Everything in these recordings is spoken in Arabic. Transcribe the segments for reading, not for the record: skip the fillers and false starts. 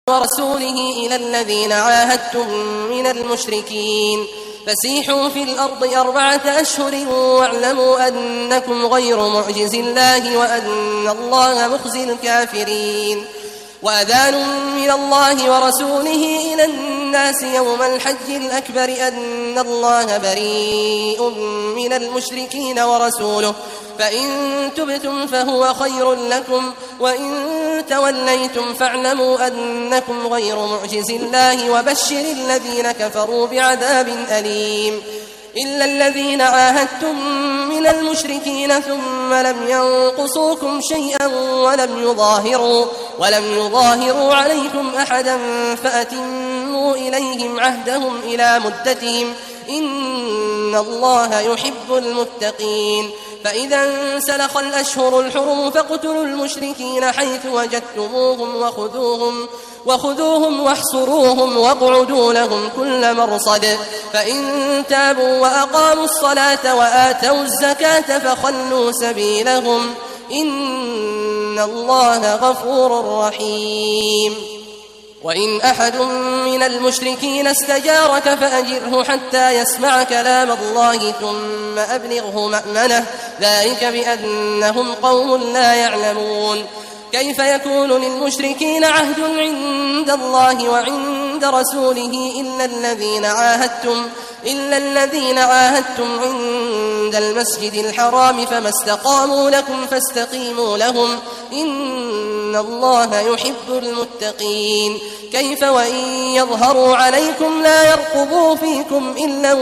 ورسوله إلى الذين عاهدتم من المشركين فسيحوا في الأرض 4 أشهر واعلموا أنكم غير معجز الله وأن الله مخزي الكافرين وأذان من الله ورسوله إلى الناس يوم الحج الأكبر أن الله بريء من المشركين ورسوله فإن تبتم فهو خير لكم وإن توليتم فاعلموا أنكم غير معجز الله وبشر الذين كفروا بعذاب أليم إلا الذين عاهدتم من المشركين ثم لم ينقصوكم شيئا ولم يظاهروا عليكم أحدا فأتموا إليهم عهدهم إلى مدتهم إن الله يحب المتقين فإذا انسلخ الأشهر الحرم فاقتلوا المشركين حيث وجدتموهم وخذوهم واحصروهم واقعدوا لهم كل مرصد فإن تابوا وأقاموا الصلاة وآتوا الزكاة فخلوا سبيلهم إن الله غفور رحيم وإن أحد من المشركين استجارك فأجره حتى يسمع كلام الله ثم أبلغه مأمنه ذلك بأنهم قوم لا يعلمون كيف يكون للمشركين عهد عند الله وعند رسوله إلا الذين عاهدتم عند المسجد الحرام فما استقاموا لكم فاستقيموا لهم إن الله يحب المتقين كيف وإن يظهروا عليكم لا يرقبوا فيكم إلا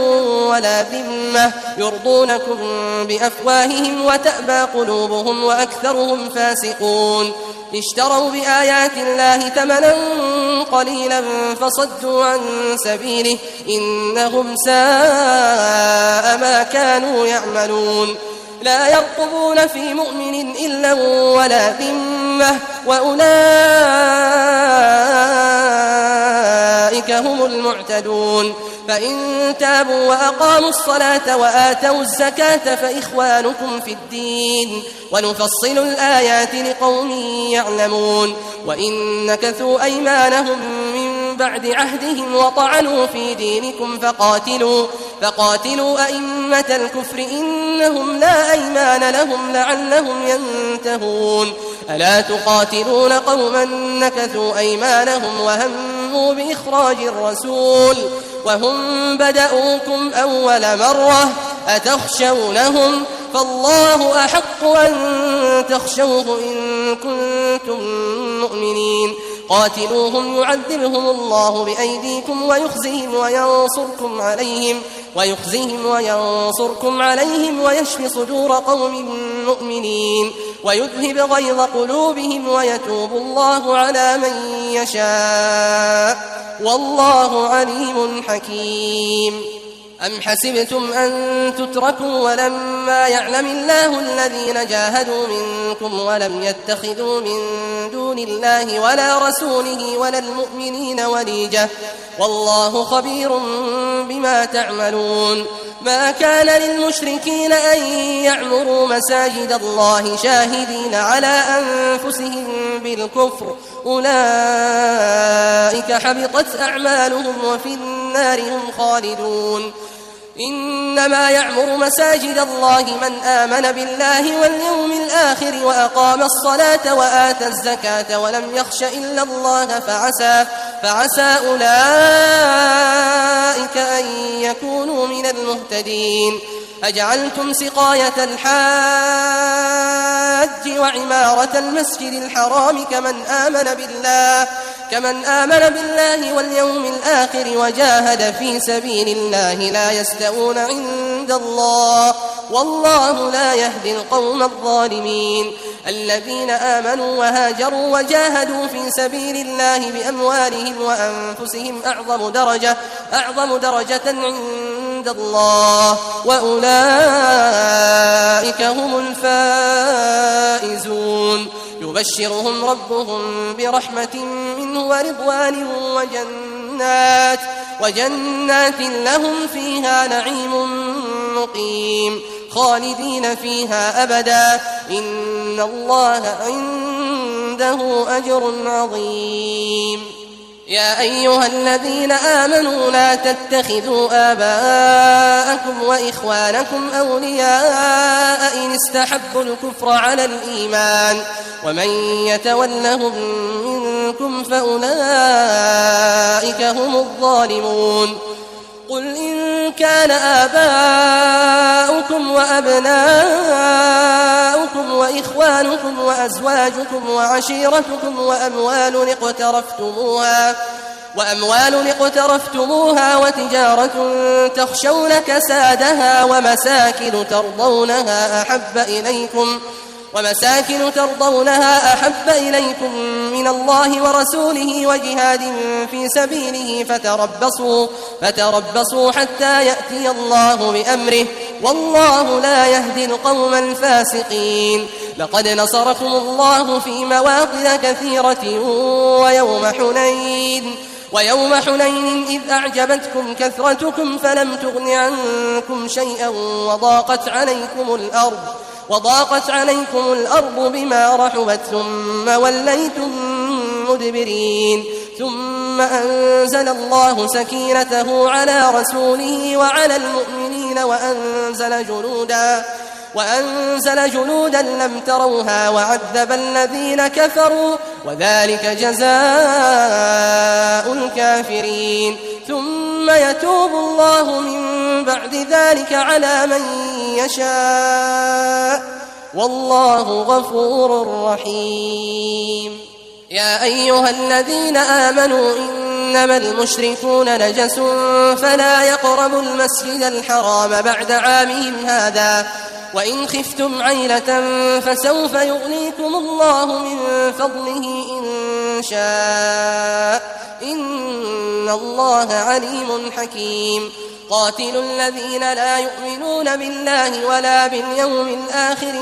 ولا ذمة يرضونكم بأفواههم وتأبى قلوبهم وأكثرهم فاسقون اشتروا بآيات الله ثمنا قليلا فصدوا عن سبيله إنهم ساء ما كانوا يعملون لا يرقبون في مؤمن إلا ولا ذمة وأولئك هم المعتدون فإن تابوا وأقاموا الصلاة وآتوا الزكاة فإخوانكم في الدين ونفصل الآيات لقوم يعلمون وإن نكثوا أيمانهم من بعد عهدهم وطعنوا في دينكم فقاتلوا أئمة الكفر إنهم لا أيمان لهم لعلهم ينتهون ألا تقاتلون قوما نكثوا أيمانهم وهموا بإخراج الرسول وهم بدأوكم أول مرة أتخشونهم فالله أحق أن تخشوه إن كنتم مؤمنين قاتلوهم يعذبهم الله بأيديكم ويخزهم وينصركم عليهم ويشف صدور قوم مؤمنين ويذهب غيظ قلوبهم ويتوب الله على من يشاء والله عليم حكيم أم حسبتم أن تتركوا ولما يعلم الله الذين جاهدوا منكم ولم يتخذوا من دون الله ولا رسوله ولا المؤمنين وليجة والله خبير بما تعملون ما كان للمشركين أن يعمروا مساجد الله شاهدين على أنفسهم بالكفر أولئك حبطت أعمالهم وفي النار هم خالدون إنما يعمر مساجد الله من آمن بالله واليوم الآخر وأقام الصلاة وآتى الزكاة ولم يخش إلا الله فعسى أولئك أن يكونوا من المهتدين أجعلتم سقاية الحاج وعمارة المسجد الحرام كمن آمن بالله واليوم الآخر وجاهد في سبيل الله لا يستوون عند الله والله لا يهدي القوم الظالمين الذين آمنوا وهاجروا وجاهدوا في سبيل الله بأموالهم وأنفسهم أعظم درجة عند الله وأولئك هم الفائزون يبشرهم ربهم برحمة منه ورضوان وجنات لهم فيها نعيم مقيم خالدين فيها أبدا إن الله عنده أجر عظيم يا أيها الذين آمنوا لا تتخذوا آباءكم وإخوانكم أولياء إن استحبوا الكفر على الإيمان ومن يتولهم منكم فأولئك هم الظالمون قل إن كان آباؤكم وأبناؤكم وإخوانكم وأزواجكم وعشيرتكم وأموال اقترفتموها وتجارة تخشون كسادها ومساكن ترضونها أحب إليكم من الله ورسوله وجهاد في سبيله فتربصوا حتى يأتي الله بأمره والله لا يهدي القوم الفاسقين لقد نصركم الله في مواطن كثيرة ويوم حنين إذ أعجبتكم كثرتكم فلم تغن عنكم شيئا وضاقت عليكم الأرض بما رحبت ثم وليتم مدبرين ثم أنزل الله سكينته على رسوله وعلى المؤمنين وأنزل جنودا لم تروها وعذب الذين كفروا وذلك جزاء الكافرين ثم يتوب الله من بعد ذلك على من يشاء والله غفور رحيم يا أيها الذين آمنوا إنما المشركون نجس فلا يقربوا المسجد الحرام بعد عامهم هذا وإن خفتم عيلة فسوف يغنيكم الله من فضله إن شاء إن الله عليم حكيم قاتلوا الذين لا يؤمنون بالله ولا باليوم الآخر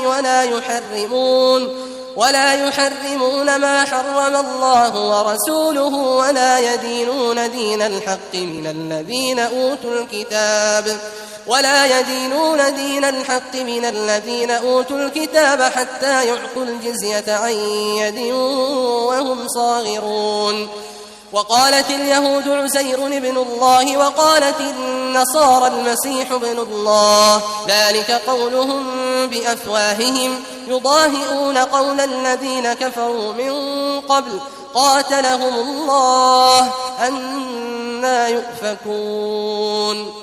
ولا يحرمون ما حرم الله ورسوله ولا يدينون دين الحق من الذين أوتوا الكتاب حتى يعطوا الجزية عن يد وهم صاغرون وقالت اليهود عزير ابن الله وقالت النصارى المسيح ابن الله ذلك قولهم بأفواههم يضاهئون قول الذين كفروا من قبل قاتلهم الله أنى يؤفكون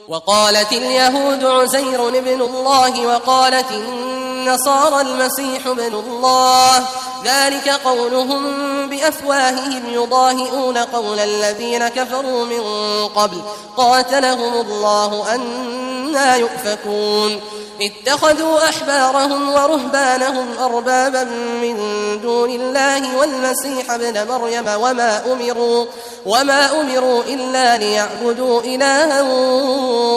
وقالت اليهود عزير ابن الله وقالت النصارى المسيح ابن الله ذلك قولهم بأفواههم يضاهئون قول الذين كفروا من قبل قاتلهم الله أنى يؤفكون اتخذوا أحبارهم ورهبانهم أربابا من دون الله والمسيح ابن مريم وما أمروا إلا ليعبدوا إلها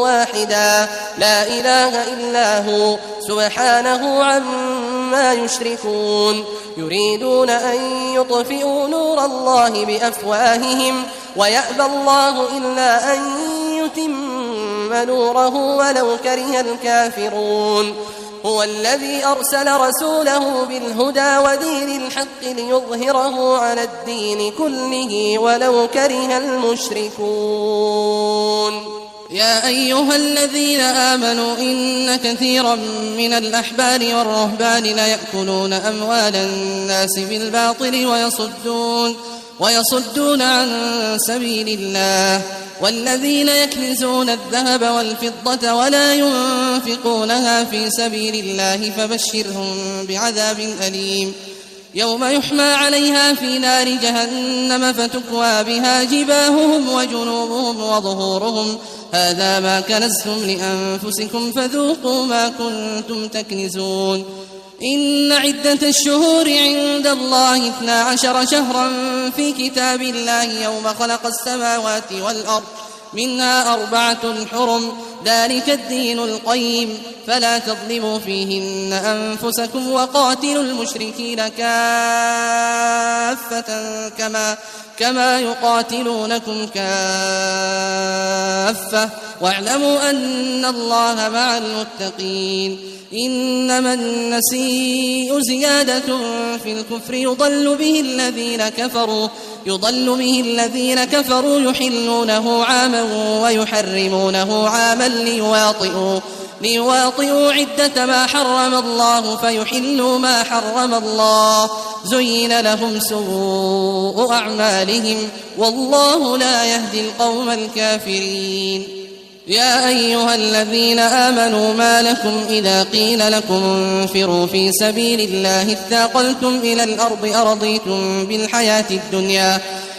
واحدا لا إله إلا هو سبحانه عما يشركون يريدون أن يطفئوا نور الله بأفواههم ويأبى الله إلا أن يتم نوره ولو كره الكافرون هو الذي أرسل رسوله بالهدى ودين الحق ليظهره على الدين كله ولو كره المشركون يا أيها الذين آمنوا إن كثيرا من الأحبار والرهبان ليأكلون أموال الناس بالباطل ويصدون عن سبيل الله والذين يكنزون الذهب والفضة ولا ينفقونها في سبيل الله فبشرهم بعذاب أليم يوم يحمى عليها في نار جهنم فتكوى بها جباههم وجنوبهم وظهورهم هذا ما كنزتم لأنفسكم فذوقوا ما كنتم تكنزون إن عدة الشهور عند الله 12 شهرا في كتاب الله يوم خلق السماوات والأرض منها 4 حرم ذلك الدين القيم فلا تظلموا فيهن أنفسكم وقاتلوا المشركين كافة كما يقاتلونكم كافة واعلموا أن الله مع المتقين إنما النسيء زيادة في الكفر يضل به الذين كفروا يضل به الذين كفروا يحلونه عاما ويحرمونه عاما ليواطئوا عدة ما حرم الله فيحلوا ما حرم الله زين لهم سوء أعمالهم والله لا يهدي القوم الكافرين. يا أيها الذين آمنوا ما لكم إذا قيل لكم انفروا في سبيل الله اثاقلتم إلى الأرض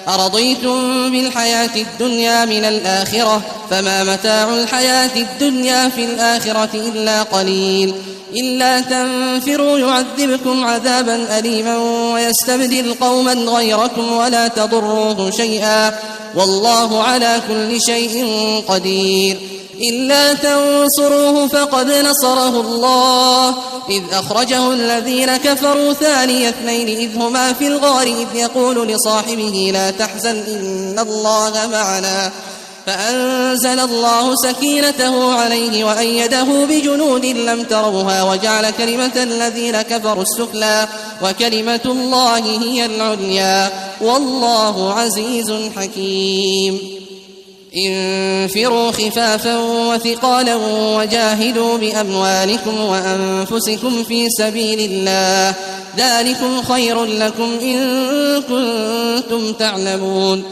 أرضيتم بالحياة الدنيا من الآخرة فما متاع الحياة الدنيا في الآخرة إلا قليل. إلا تنفروا يعذبكم عذابا أليما ويستبدل قوما غيركم ولا تضروه شيئا والله على كل شيء قدير. إلا تنصروه فقد نصره الله إذ أخرجه الذين كفروا ثاني اثنين إذ هما في الغار إذ يقول لصاحبه لا تحزن إن الله معنا فأنزل الله سكينته عليه وأيده بجنود لم تروها وجعل كلمة الذين كفروا السفلى وكلمة الله هي العليا والله عزيز حكيم. انفروا خفافا وثقالا وجاهدوا بأموالكم وأنفسكم في سبيل الله ذلكم خير لكم إن كنتم تعلمون.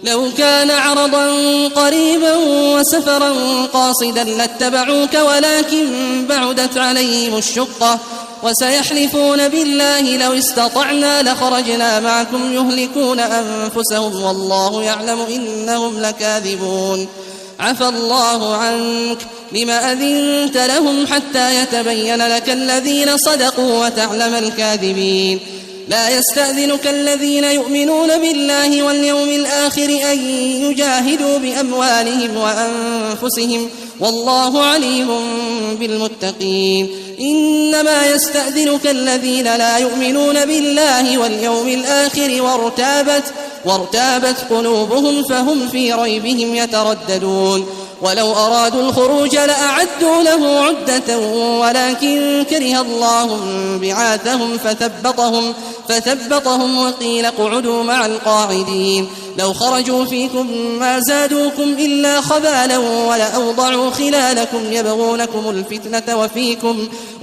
لو كان عرضا قريبا وسفرا قاصدا لاتبعوك ولكن بعدت عليهم الشقة وسيحلفون بالله لو استطعنا لخرجنا معكم يهلكون أنفسهم والله يعلم إنهم لكاذبون. عفى الله عنك لم أذنت لهم حتى يتبين لك الذين صدقوا وتعلم الكاذبين. لا يستأذنك الذين يؤمنون بالله واليوم الآخر أن يجاهدوا بأموالهم وأنفسهم والله عليم بالمتقين. إنما يستأذنك الذين لا يؤمنون بالله واليوم الآخر وارتابت قلوبهم فهم في ريبهم يترددون. ولو أرادوا الخروج لأعدوا له عدة ولكن كره الله بعاثهم فثبطهم وقيل اقعدوا مع القاعدين. لو خرجوا فيكم ما زادوكم إلا خبالا ولأوضعوا خلالكم يبغونكم الفتنة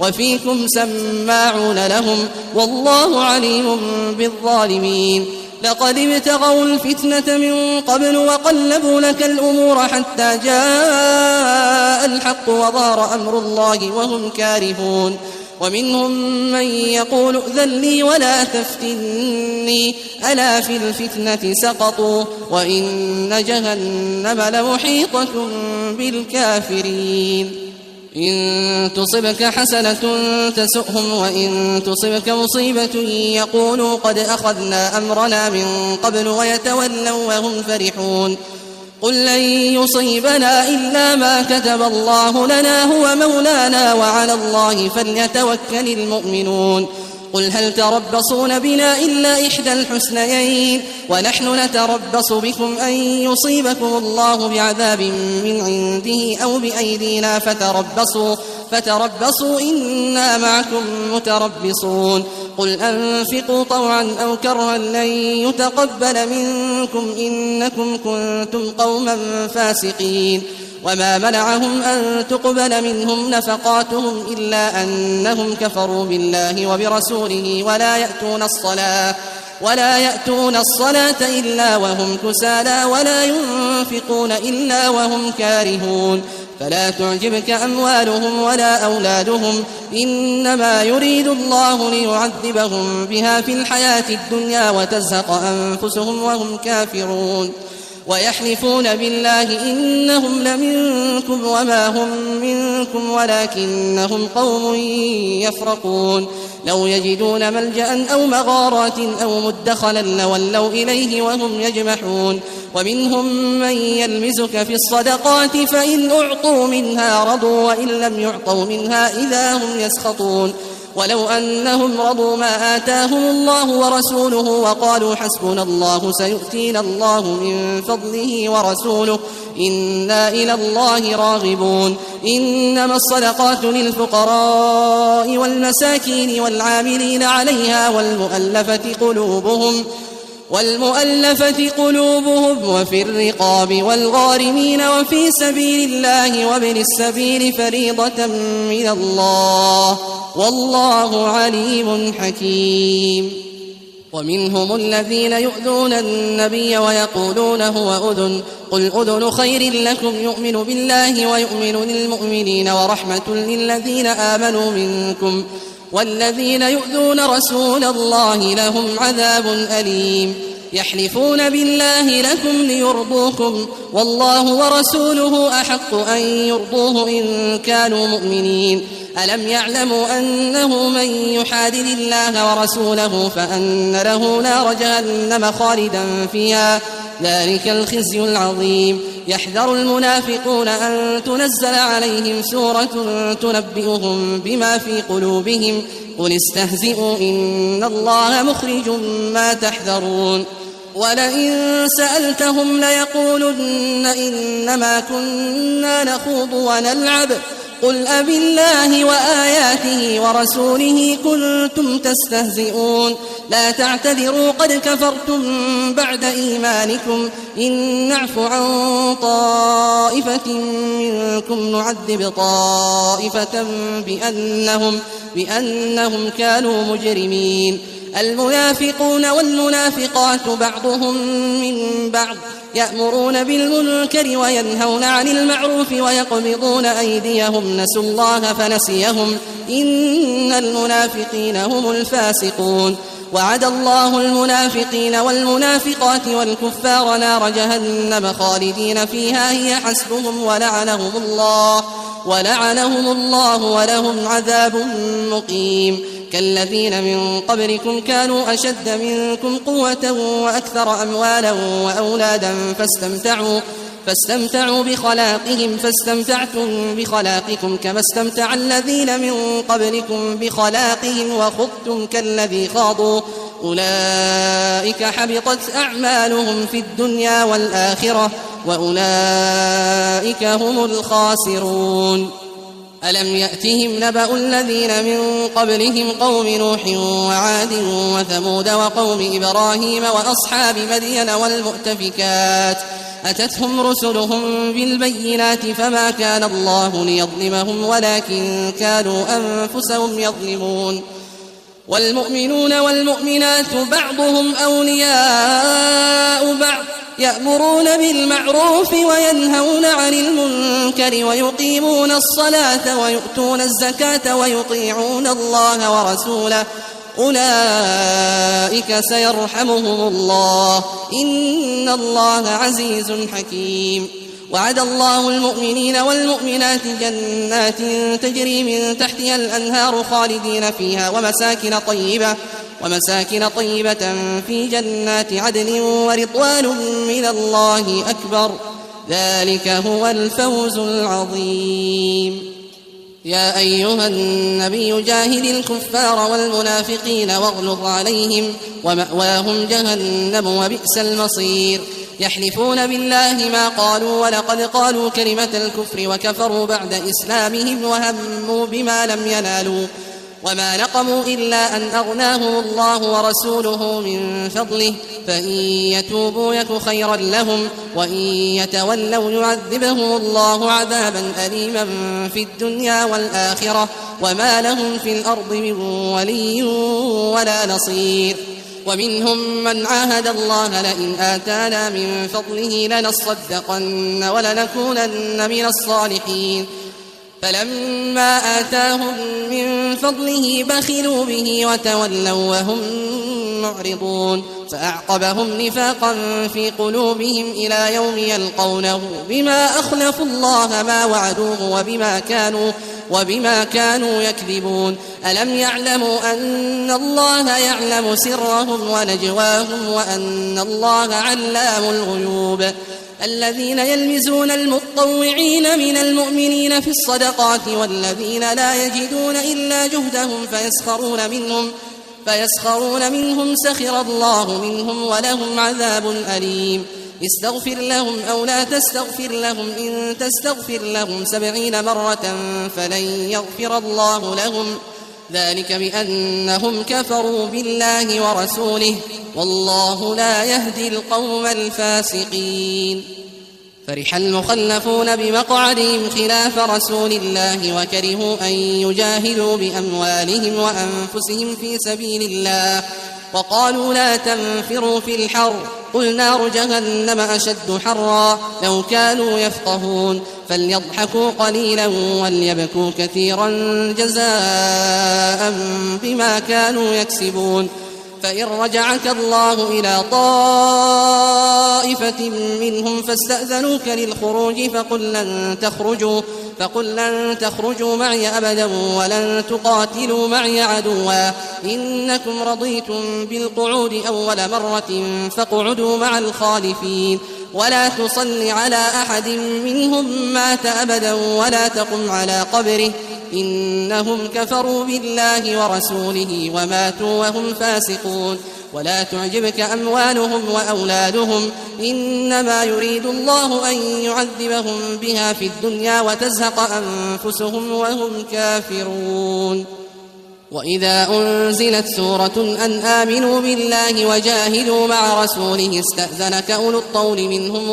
وفيكم سماعون لهم والله عليم بالظالمين. لقد ابتغوا الفتنة من قبل وقلبوا لك الأمور حتى جاء الحق وظهر أمر الله وهم كارهون. ومنهم من يقول ائذن لي ولا تفتني ألا في الفتنة سقطوا وإن جهنم لمحيطة بالكافرين. إن تصبك حسنة تسؤهم وإن تصبك مصيبة يقولوا قد أخذنا أمرنا من قبل ويتولوا وهم فرحون. قل لن يصيبنا إلا ما كتب الله لنا هو مولانا وعلى الله فليتوكل المؤمنون. قل هل تربصون بنا إلا إحدى الحسنيين ونحن نتربص بكم أن يصيبكم الله بعذاب من عنده أو بأيدينا فتربصوا إنا معكم متربصون. قل أنفقوا طوعا أو كرها لن يتقبل منكم إنكم كنتم قوما فاسقين. وما منعهم أن تقبل منهم نفقاتهم إلا أنهم كفروا بالله وبرسوله ولا يأتون الصلاة إلا وهم كسالى ولا ينفقون إلا وهم كارهون. فلا تعجبك أموالهم ولا أولادهم إنما يريد الله ليعذبهم بها في الحياة الدنيا وتزهق أنفسهم وهم كافرون. ويحلفون بالله إنهم لمنكم وما هم منكم ولكنهم قوم يفرقون. لو يجدون ملجأ أو مغارات أو مدخلا لولوا إليه وهم يجمحون. ومنهم من يلمزك في الصدقات فإن أعطوا منها رضوا وإن لم يعطوا منها إذا هم يسخطون. ولو أنهم رضوا ما آتاهم الله ورسوله وقالوا حسبنا الله سيؤتينا الله من فضله ورسوله إنا إلى الله راغبون. إنما الصدقات للفقراء والمساكين والعاملين عليها والمؤلفة قلوبهم والمؤلفة قلوبهم وفي الرقاب والغارمين وفي سبيل الله وابن السبيل فريضة من الله والله عليم حكيم. ومنهم الذين يؤذون النبي ويقولون هو أذن قل أذن خير لكم يؤمن بالله ويؤمن للمؤمنين ورحمة للذين آمنوا منكم والذين يؤذون رسول الله لهم عذاب أليم. يحلفون بالله لكم ليرضوكم والله ورسوله أحق أن يرضوه إن كانوا مؤمنين. ألم يعلموا أنه من يحادد الله ورسوله فأن له نار جهنم خالدا فيها ذلك الخزي العظيم. يحذر المنافقون أن تنزل عليهم سورة تنبئهم بما في قلوبهم قل استهزئوا إن الله مخرج ما تحذرون. ولئن سألتهم ليقولن إنما كنا نخوض ونلعب قل أبالله وآياته ورسوله كنتم تستهزئون لا تعتذروا قد كفرتم بعد إيمانكم إن نعف عن طائفة منكم نعذب طائفة بأنهم كانوا مجرمين. المنافقون والمنافقات بعضهم من بعض يأمرون بالمنكر وينهون عن المعروف ويقبضون أيديهم نسوا الله فنسيهم إن المنافقين هم الفاسقون. وعد الله المنافقين والمنافقات والكفار نار جهنم خالدين فيها هي حسبهم ولعنهم الله ولهم عذاب مقيم. كالذين من قبلكم كانوا أشد منكم قوة وأكثر أموالا وأولادا فاستمتعوا بخلاقهم فاستمتعتم بخلاقكم كما استمتع الذين من قبلكم بخلاقهم وخضتم كالذي خاضوا أولئك حبطت أعمالهم في الدنيا والآخرة وأولئك هم الخاسرون. ألم يأتهم نبأ الذين من قبلهم قوم نوح وعاد وثمود وقوم إبراهيم وأصحاب مدين والمؤتفكات أتتهم رسلهم بالبينات فما كان الله ليظلمهم ولكن كانوا أنفسهم يظلمون. والمؤمنون والمؤمنات بعضهم أولياء بعض يأمرون بالمعروف وينهون عن المنكر ويقيمون الصلاة ويؤتون الزكاة ويطيعون الله ورسوله أولئك سيرحمهم الله إن الله عزيز حكيم. وعد الله المؤمنين والمؤمنات جنات تجري من تحتها الأنهار خالدين فيها ومساكن طيبة في جنات عدن ورضوان من الله أكبر ذلك هو الفوز العظيم. يا أيها النبي جاهد الكفار والمنافقين واغلظ عليهم ومأواهم جهنم وبئس المصير. يحلفون بالله ما قالوا ولقد قالوا كلمة الكفر وكفروا بعد إسلامهم وهموا بما لم ينالوا وما نقموا إلا أن أغناهم الله ورسوله من فضله فإن يتوبوا يك خيرا لهم وإن يتولوا يعذبهم الله عذابا أليما في الدنيا والآخرة وما لهم في الأرض من ولي ولا نصير. ومنهم من عاهد الله لئن آتانا من فضله لنصدقن ولنكونن من الصالحين فلما آتاهم من فضله بخلوا به وتولوا وهم معرضون فأعقبهم نفاقا في قلوبهم إلى يوم يلقونه بما أخلفوا الله ما وعدوه وبما كانوا يكذبون. ألم يعلموا أن الله يعلم سرهم ونجواهم وأن الله علام الغيوب. الذين يلمزون المطوعين من المؤمنين في الصدقات والذين لا يجدون إلا جهدهم فيسخرون منهم سخر الله منهم ولهم عذاب أليم. استغفر لهم أو لا تستغفر لهم إن تستغفر لهم 70 مرة فلن يغفر الله لهم ذلك بأنهم كفروا بالله ورسوله والله لا يهدي القوم الفاسقين. فرح المخلفون بمقعدهم خلاف رسول الله وكرهوا أن يجاهدوا بأموالهم وأنفسهم في سبيل الله وقالوا لا تنفروا في الحر قل نار جهنم أشد حرا لو كانوا يفقهون فليضحكوا قليلا وليبكوا كثيرا جزاء بما كانوا يكسبون. فإن رجعك الله إلى طائفة منهم فاستأذنوك للخروج فقل لن تخرجوا معي أبدا ولن تقاتلوا معي عدوا إنكم رضيتم بالقعود أول مرة فاقعدوا مع الخالفين ولا تصل على أحد منهم مات أبدا ولا تقم على قبره إنهم كفروا بالله ورسوله وماتوا وهم فاسقون. ولا تعجبك أموالهم وأولادهم إنما يريد الله أن يعذبهم بها في الدنيا وتزهق أنفسهم وهم كافرون. وإذا أنزلت سورة أن آمنوا بالله وجاهدوا مع رسوله استأذنك أولو الطول منهم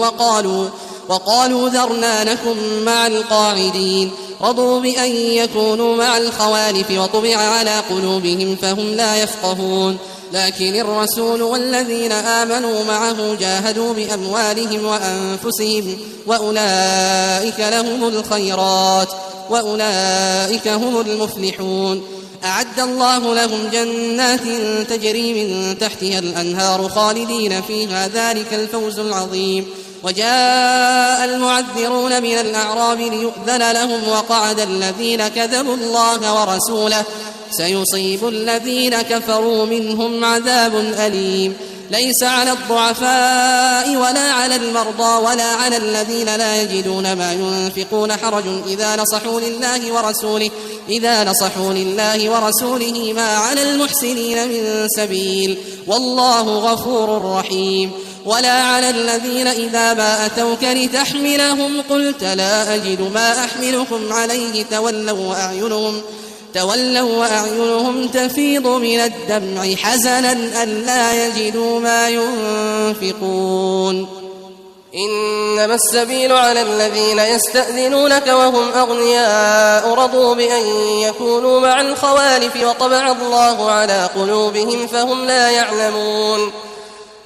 وقالوا ذرنا نكن مع القاعدين رضوا بأن يكونوا مع الخوالف وطبع على قلوبهم فهم لا يفقهون. لكن الرسول والذين آمنوا معه جاهدوا بأموالهم وأنفسهم وأولئك لهم الخيرات وأولئك هم المفلحون. أعد الله لهم جنات تجري من تحتها الأنهار خالدين فيها ذلك الفوز العظيم. وجاء المعذرون من الأعراب ليؤذن لهم وقعد الذين كذبوا الله ورسوله سيصيب الذين كفروا منهم عذاب أليم. ليس على الضعفاء ولا على المرضى ولا على الذين لا يجدون ما ينفقون حرج إذا نصحوا لله ورسوله ما على المحسنين من سبيل والله غفور رحيم. ولا على الذين إذا ما أتوك لتحملهم قلت لا أجد ما أحملكم عليه تولوا وأعينهم تفيض من الدمع حزنا ألا يجدوا ما ينفقون. إنما السبيل على الذين يستأذنونك وهم أغنياء رضوا بأن يكونوا مع الخوالف وطبع الله على قلوبهم فهم لا يعلمون.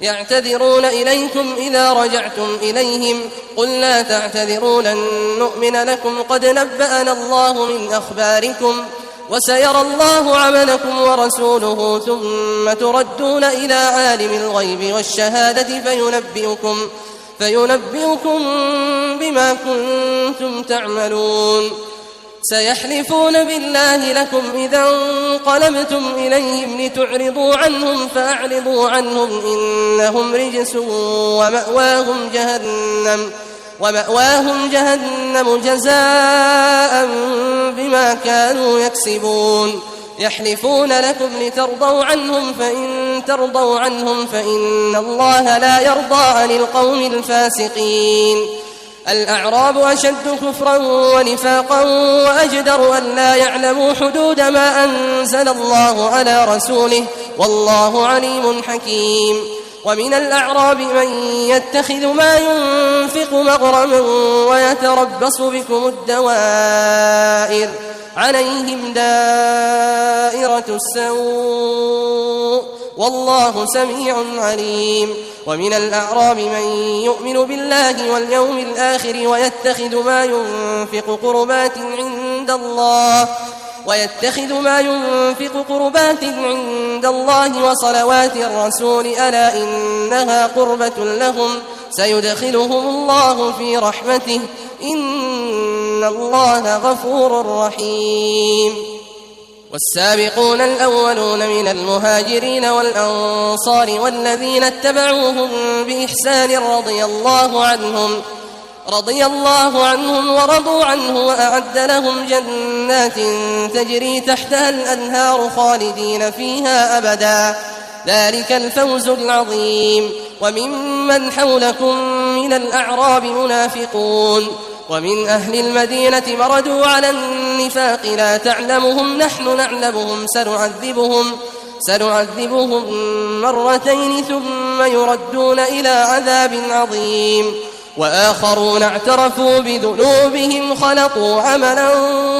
يعتذرون إليكم إذا رجعتم إليهم قل لا تعتذروا لن نؤمن لكم قد نبأنا الله من أخباركم وسيرى الله عملكم ورسوله ثم تردون إلى عالم الغيب والشهادة فينبئكم بما كنتم تعملون. سيحلفون بالله لكم إذا انقلبتم إليهم لتعرضوا عنهم فأعرضوا عنهم إنهم رجس ومأواهم جهنم جزاء بما كانوا يكسبون. يحلفون لكم لترضوا عنهم فإن ترضوا عنهم فإن الله لا يرضى عن القوم الفاسقين. الأعراب أشد كفرا ونفاقا وأجدر أن لا يعلموا حدود ما أنزل الله على رسوله والله عليم حكيم. ومن الأعراب من يتخذ ما ينفق مغرما ويتربص بكم الدوائر عليهم دائرة السوء والله سميع عليم. ومن الأعراب من يؤمن بالله واليوم الآخر ويتخذ ما ينفق قربات عند الله وصلوات الرسول ألا إنها قربة لهم سيدخلهم الله في رحمته إن الله غفور رحيم. والسابقون الأولون من المهاجرين والأنصار والذين اتبعوهم بإحسان رضي الله عنهم ورضوا عنه وأعد لهم جنات تجري تحتها الأنهار خالدين فيها أبدا ذلك الفوز العظيم. وممن حولكم من الأعراب منافقون ومن أهل المدينة مردوا على النفاق لا تعلمهم نحن نعلمهم سنعذبهم مرتين ثم يردون إلى عذاب عظيم وآخرون اعترفوا بذنوبهم خلطوا عملا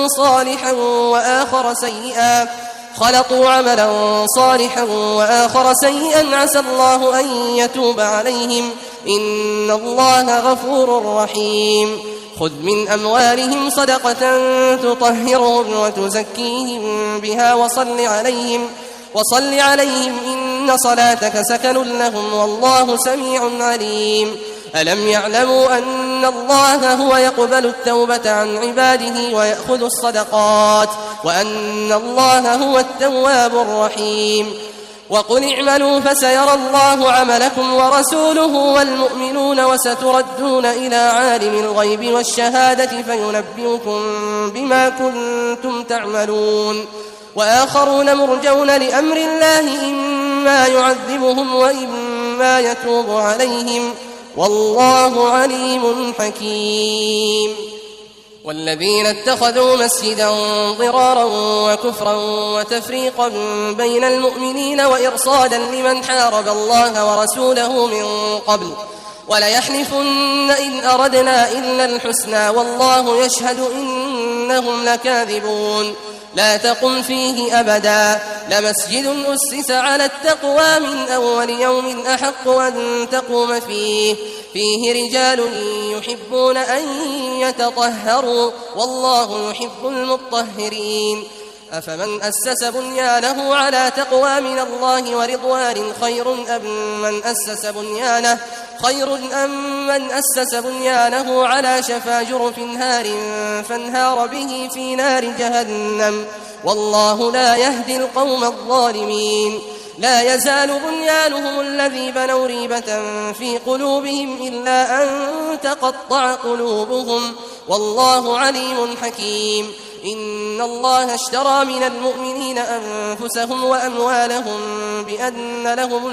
صالحا وآخر سيئا عسى الله أن يتوب عليهم إن الله غفور رحيم خذ من أموالهم صدقة تطهرهم وتزكيهم بها وصل عليهم إن صلاتك سكن لهم والله سميع عليم ألم يعلموا أن الله هو يقبل التوبة عن عباده ويأخذ الصدقات وأن الله هو التواب الرحيم وقل اعملوا فسيرى الله عملكم ورسوله والمؤمنون وستردون إلى عالم الغيب والشهادة فينبئكم بما كنتم تعملون وآخرون مرجون لأمر الله إما يعذبهم وإما يتوب عليهم والله عليم حكيم والذين اتخذوا مسجدا ضرارا وكفرا وتفريقا بين المؤمنين وإرصادا لمن حارب الله ورسوله من قبل وليحلفن إن أردنا إلا الحسنى والله يشهد إنهم لكاذبون لا تقم فيه أبدا لمسجد أسس على التقوى من أول يوم أحق أن تقوم فيه رجال يحبون أن يتطهروا والله يحب المطهرين أفمن أسس بنيانه على تقوى من الله ورضوان خير أم من أسس بنيانه على شفا جرف هار فانهار به في نار جهنم والله لا يهدي القوم الظالمين لا يزال بنيانهم الذي بنوا ريبة في قلوبهم إلا أن تقطع قلوبهم والله عليم حكيم إن الله اشترى من المؤمنين أنفسهم وأموالهم بأن لهم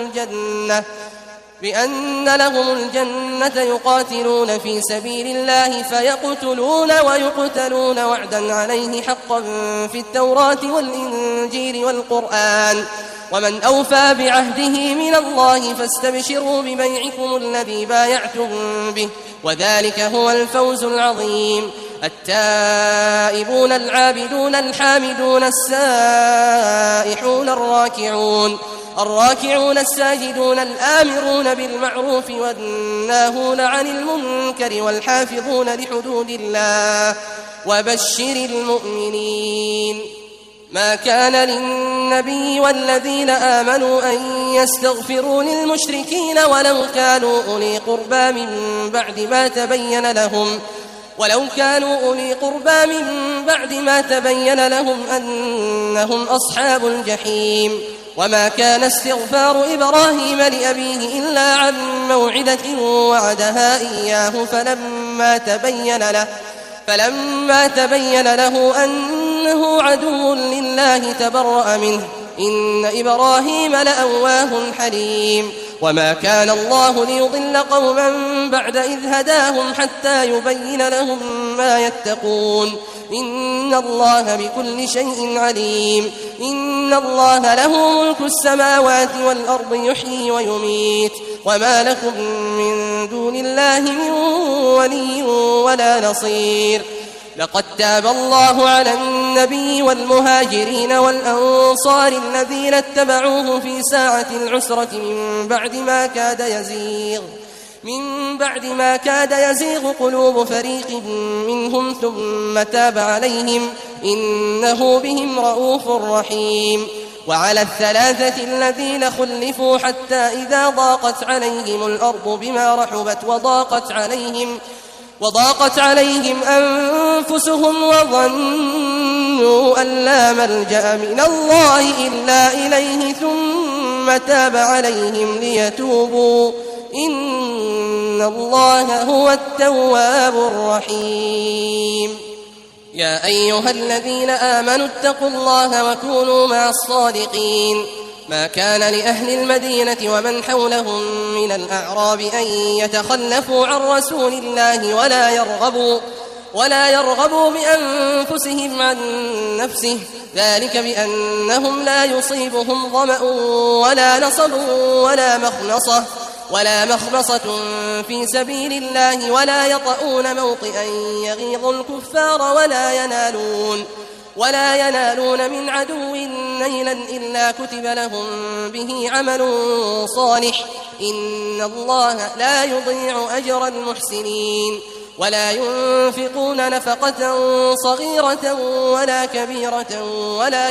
الجنة يقاتلون في سبيل الله فيقتلون ويقتلون وعدا عليه حقا في التوراة والإنجيل والقرآن ومن أوفى بعهده من الله فاستبشروا ببيعكم الذي بايعتم به وذلك هو الفوز العظيم التائبون العابدون الحامدون السائحون الراكعون الساجدون الآمرون بالمعروف والناهون عن المنكر والحافظون لحدود الله وبشر المؤمنين ما كان للنبي والذين آمنوا أن يستغفروا للمشركين ولو كانوا أولي قربى من بعد ما تبين لهم أنهم أصحاب الجحيم وما كان استغفار إبراهيم لأبيه إلا عن موعدة وعدها إياه فلما تبين له أنه عدو لله تبرأ منه إن إبراهيم لأواه حليم وما كان الله ليضل قوما بعد إذ هداهم حتى يبين لهم ما يتقون إن الله بكل شيء عليم إن الله له ملك السماوات والأرض يحيي ويميت وما لكم من دون الله من ولي ولا نصير لقد تاب الله على النبي والمهاجرين والأنصار الذين اتبعوه في ساعة العسرة من بعد ما كاد يزيغ قلوب فريق منهم ثم تاب عليهم إنه بهم رؤوف رحيم وعلى الثلاثة الذين خلفوا حتى إذا ضاقت عليهم الأرض بما رحبت وضاقت عليهم أنفسهم وظنوا أن لا ملجأ من الله إلا إليه ثم تاب عليهم ليتوبوا إن الله هو التواب الرحيم يا أيها الذين آمنوا اتقوا الله وكونوا مع الصادقين ما كان لأهل المدينة ومن حولهم من الأعراب أن يتخلفوا عن رسول الله ولا يرغبوا بأنفسهم عن نفسه، ذلك بأنهم لا يصيبهم ظمأ ولا نصب ولا مخمصة في سبيل الله ولا يطؤون موطئا يغيظ الكفار ولا ينالون من عدو نيلا إلا كتب لهم به عمل صالح، إن الله لا يضيع أجر المحسنين. ولا ينفقون نفقة صغيرة ولا كبيرة ولا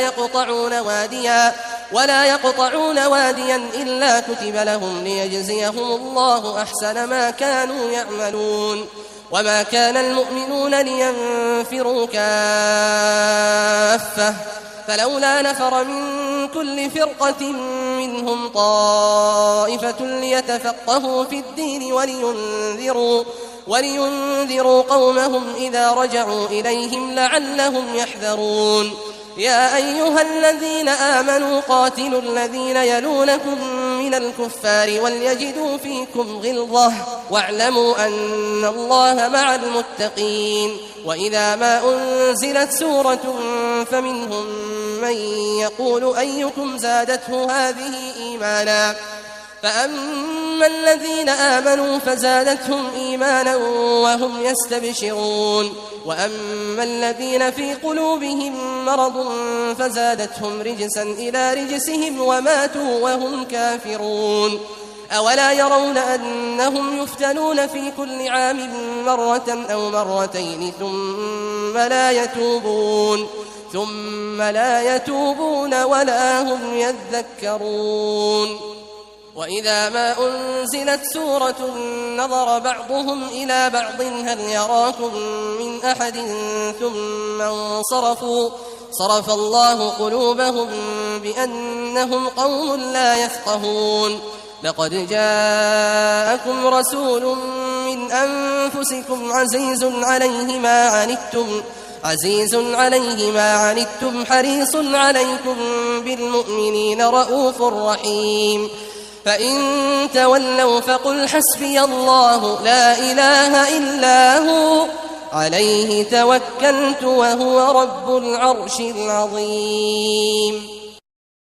يقطعون واديا إلا كتب لهم ليجزيهم الله أحسن ما كانوا يعملون. وما كان المؤمنون لينفروا كافة، فلولا نفر من كل فرقة منهم طائفة ليتفقهوا في الدين ولينذروا قومهم إذا رجعوا إليهم لعلهم يحذرون. يا أيها الذين آمنوا قاتلوا الذين يلونكم من الكفار وليجدوا فيكم غلظة واعلموا أن الله مع المتقين. وإذا ما أنزلت سورة فمنهم من يقول أيكم زادته هذه إيمانا، فأما الذين آمنوا فزادتهم إيمانا وهم يستبشرون، وأما الذين في قلوبهم مرض فزادتهم رجسا إلى رجسهم وماتوا وهم كافرون. أولا يرون أنهم يفتنون في كل عام مرة أو مرتين ثم لا يتوبون ولا هم يذكرون. وإذا ما أنزلت سورة نظر بعضهم إلى بعض هل يراكم من أحد ثم انصرفوا صرف الله قلوبهم بأنهم قوم لا يفقهون. لقد جاءكم رسول من أنفسكم عزيز عليه ما عنتم حريص عليكم بالمؤمنين رؤوف رحيم. فإن تولوا فقل حسبي الله لا إله إلا هو عليه توكلت وهو رب العرش العظيم.